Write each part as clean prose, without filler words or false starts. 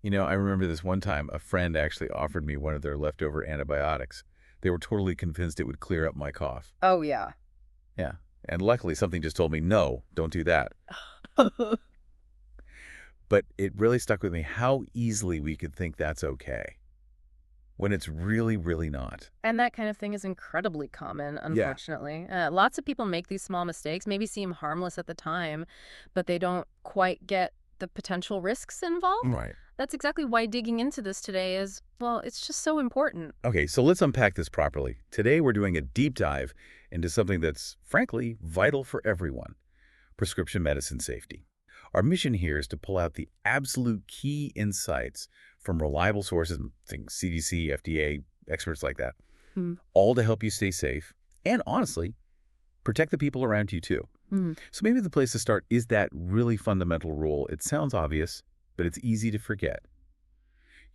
I remember this one time, a friend actually offered me one of their leftover antibiotics. They were totally convinced it would clear up my cough. Oh, yeah. Yeah. And luckily, something just told me, no, don't do that. But it really stuck with me how easily we could think that's okay when it's really, really not. And that kind of thing is incredibly common, Yeah. unfortunately. Lots of people make these small mistakes, maybe seem harmless at the time, but they don't quite get the potential risks involved. Right. That's exactly why digging into this today is, well, it's just so important. Okay, so let's unpack this properly. Today, we're doing a deep dive into something that's, frankly, vital for everyone: prescription medicine safety. Our mission here is to pull out the absolute key insights from reliable sources, think CDC, FDA, experts like that, Hmm. all to help you stay safe and, honestly, protect the people around you too. Hmm. So maybe the place to start is that really fundamental rule. It sounds obvious, but it's easy to forget.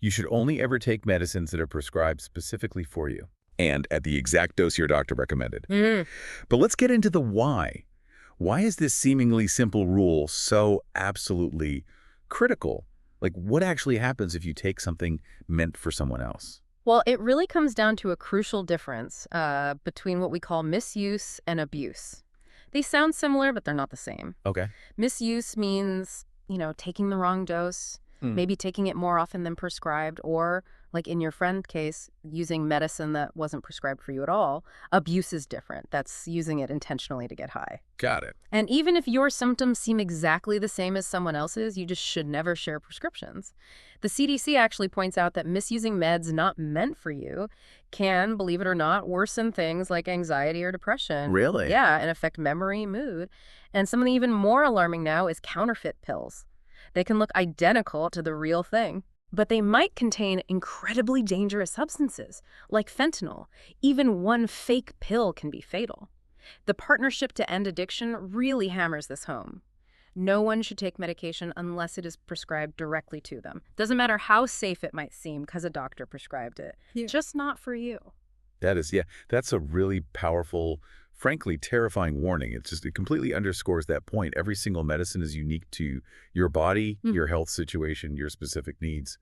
You should only ever take medicines that are prescribed specifically for you and at the exact dose your doctor recommended. Mm. But let's get into the why. Why is this seemingly simple rule so absolutely critical? Like, what actually happens if you take something meant for someone else? Well, it really comes down to a crucial difference between what we call misuse and abuse. They sound similar, but they're not the same. Okay. Misuse means, taking the wrong dose, maybe taking it more often than prescribed, or, like in your friend case, using medicine that wasn't prescribed for you at all. Abuse is different. That's using it intentionally to get high. Got it. And even if your symptoms seem exactly the same as someone else's, you just should never share prescriptions. The CDC actually points out that misusing meds not meant for you can, believe it or not, worsen things like anxiety or depression. Really? Yeah, and affect memory, mood. And something even more alarming now is counterfeit pills. They can look identical to the real thing, but they might contain incredibly dangerous substances, like fentanyl. Even one fake pill can be fatal. The Partnership to End Addiction really hammers this home. No one should take medication unless it is prescribed directly to them. Doesn't matter how safe it might seem because a doctor prescribed it. Yeah. Just not for you. That's a really powerful, frankly, terrifying warning. It completely underscores that point. Every single medicine is unique to your body, your health situation, your specific needs.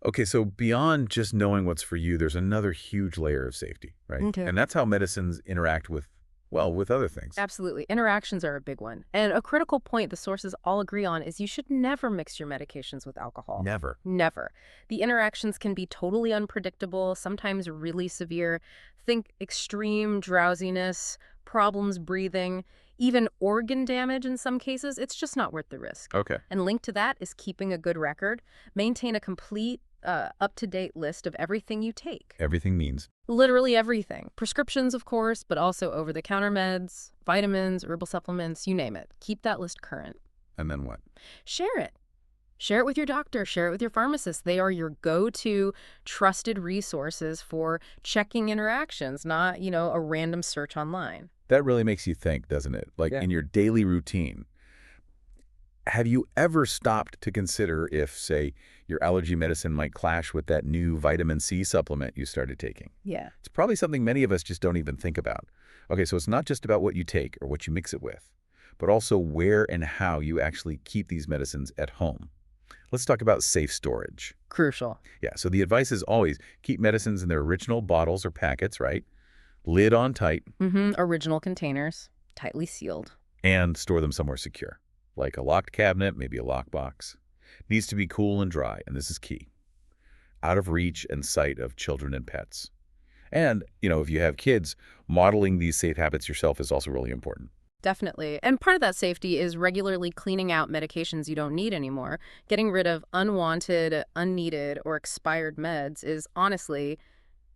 Okay, so beyond just knowing what's for you, there's another huge layer of safety, right? Okay. And that's how medicines interact with other things. Absolutely. Interactions are a big one. And a critical point the sources all agree on is you should never mix your medications with alcohol. Never. Never. The interactions can be totally unpredictable, sometimes really severe. Think extreme drowsiness, problems breathing, even organ damage in some cases. It's just not worth the risk. Okay. And linked to that is keeping a good record. Maintain a complete, up-to-date list of everything you take. Everything means. Literally everything. Prescriptions, of course, but also over-the-counter meds, vitamins, herbal supplements, you name it. Keep that list current. And then what? Share it. Share it with your doctor. Share it with your pharmacist. They are your go-to trusted resources for checking interactions, not, a random search online. That really makes you think, doesn't it? Like in your daily routine. Have you ever stopped to consider if, say, your allergy medicine might clash with that new vitamin C supplement you started taking? Yeah. It's probably something many of us just don't even think about. Okay, so it's not just about what you take or what you mix it with, but also where and how you actually keep these medicines at home. Let's talk about safe storage. Crucial. Yeah, so the advice is always keep medicines in their original bottles or packets, right? Lid on tight. Original containers, tightly sealed. And store them somewhere secure, like a locked cabinet, maybe a lockbox. Needs to be cool and dry, and this is key. Out of reach and sight of children and pets. And, if you have kids, modeling these safe habits yourself is also really important. Definitely. And part of that safety is regularly cleaning out medications you don't need anymore. Getting rid of unwanted, unneeded, or expired meds is honestly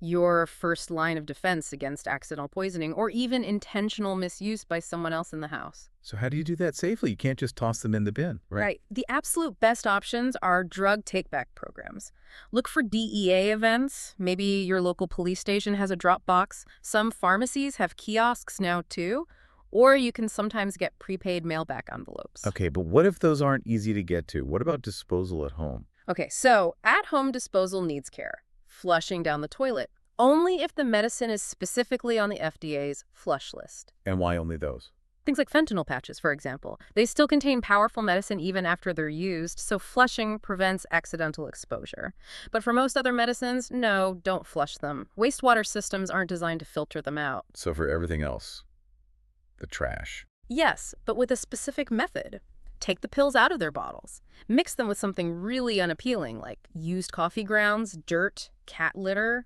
your first line of defense against accidental poisoning or even intentional misuse by someone else in the house. So how do you do that safely? You can't just toss them in the bin, right? Right. The absolute best options are drug take-back programs. Look for DEA events. Maybe your local police station has a drop box. Some pharmacies have kiosks now, too. Or you can sometimes get prepaid mail-back envelopes. Okay, but what if those aren't easy to get to? What about disposal at home? Okay, so at-home disposal needs care. Flushing down the toilet. Only if the medicine is specifically on the FDA's flush list. And why only those? Things like fentanyl patches, for example. They still contain powerful medicine even after they're used, so flushing prevents accidental exposure. But for most other medicines, no, don't flush them. Wastewater systems aren't designed to filter them out. So for everything else, the trash. Yes, but with a specific method. Take the pills out of their bottles. Mix them with something really unappealing, like used coffee grounds, dirt, cat litter.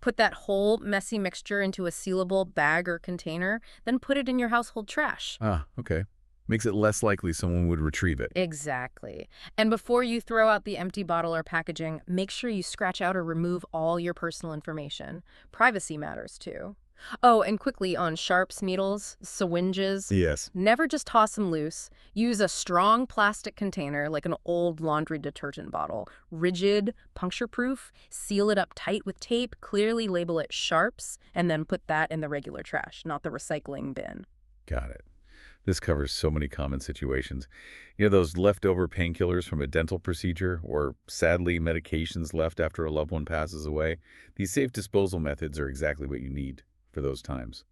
Put that whole messy mixture into a sealable bag or container, then put it in your household trash. Ah, okay. Makes it less likely someone would retrieve it. Exactly. And before you throw out the empty bottle or packaging, make sure you scratch out or remove all your personal information. Privacy matters too. Oh, and quickly on sharps, needles, syringes. Yes. Never just toss them loose. Use a strong plastic container like an old laundry detergent bottle. Rigid, puncture-proof. Seal it up tight with tape. Clearly label it sharps, and then put that in the regular trash, not the recycling bin. Got it. This covers so many common situations. You know, those leftover painkillers from a dental procedure or, sadly, medications left after a loved one passes away. These safe disposal methods are exactly what you need for those times.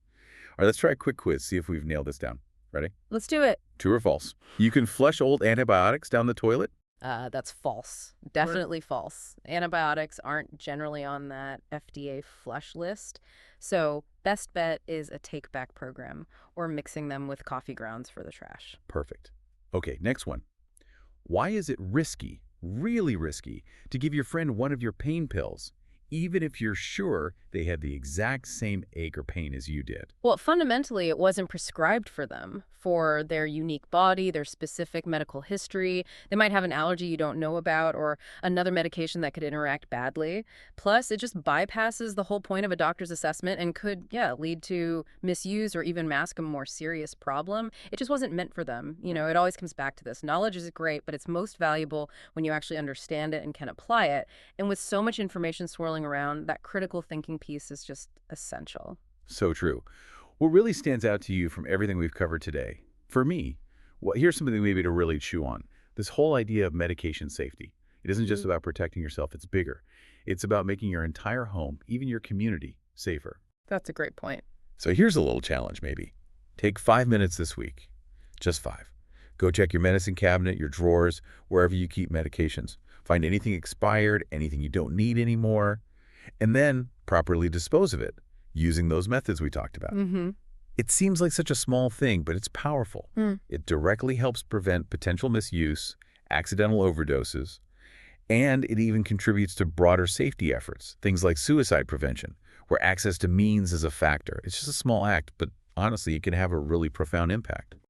All right, let's try a quick quiz, see if we've nailed this down. Ready? Let's do it. True or false? You can flush old antibiotics down the toilet? That's false. Definitely false. Antibiotics aren't generally on that FDA flush list. So best bet is a take-back program or mixing them with coffee grounds for the trash. Perfect. Okay, next one. Why is it risky, really risky, to give your friend one of your pain pills, even if you're sure they had the exact same ache or pain as you did? Well, fundamentally, it wasn't prescribed for them, for their unique body, their specific medical history. They might have an allergy you don't know about or another medication that could interact badly. Plus, it just bypasses the whole point of a doctor's assessment and could, lead to misuse or even mask a more serious problem. It just wasn't meant for them. It always comes back to this. Knowledge is great, but it's most valuable when you actually understand it and can apply it. And with so much information swirling around, that critical thinking piece is just essential. So true. What really stands out to you from everything we've covered today? For me, here's something maybe to really chew on. This whole idea of medication safety. It isn't just about protecting yourself, it's bigger. It's about making your entire home, even your community, safer. That's a great point. So here's a little challenge maybe. Take 5 minutes this week. Just 5. Go check your medicine cabinet, your drawers, wherever you keep medications. Find anything expired, anything you don't need anymore, and then properly dispose of it using those methods we talked about. It seems like such a small thing, but it's powerful. It directly helps prevent potential misuse, accidental overdoses, and it even contributes to broader safety efforts, things like suicide prevention, where access to means is a factor. It's just a small act, but honestly, it can have a really profound impact.